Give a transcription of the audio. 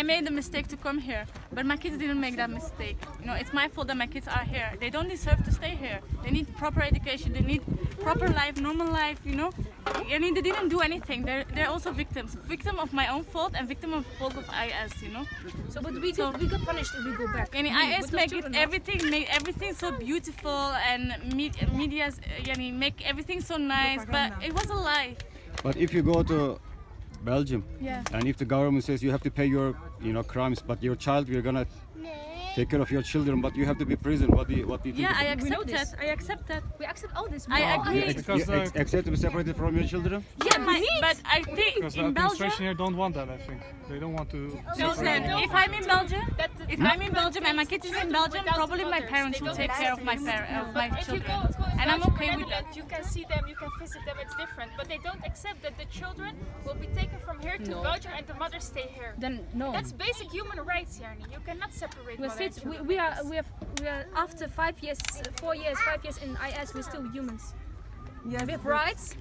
I made the mistake to come here, but my kids didn't make that mistake. You know, it's my fault that my kids are here. They don't deserve to stay here. They need proper education. They need proper life, normal life. You know, I mean, they didn't do anything. They're also victim of my own fault and victim of fault of IS. You know. So, but we get punished if we go back. And IS make everything so beautiful, and media's make everything so nice, but it was a lie. But if you go to Belgium, Yeah. and if the government says you have to pay your, crimes, but your child, we're gonna take care of your children, but you have to be prison. What do you think? Yeah, I We know accept this. that. I accept that. We accept all this. I agree. Accept to be separated from your children? Yeah, but I think Because the in administration Belgium. here don't want that, I think. They don't want to... Listen, if I'm in Belgium, and my kids is in Belgium, probably my parents will take care of my If you children, go and I'm to okay with that. Netherlands, you can see them, you can visit them, it's different. But they don't accept that the children will be taken from here to Belgium and the mothers stay here. Then no. That's basic human rights, Yarni. You cannot separate We're mother and still, children. we are after 5 years, 4 years, 5 years in IS. We're still humans. Yes, We have rights.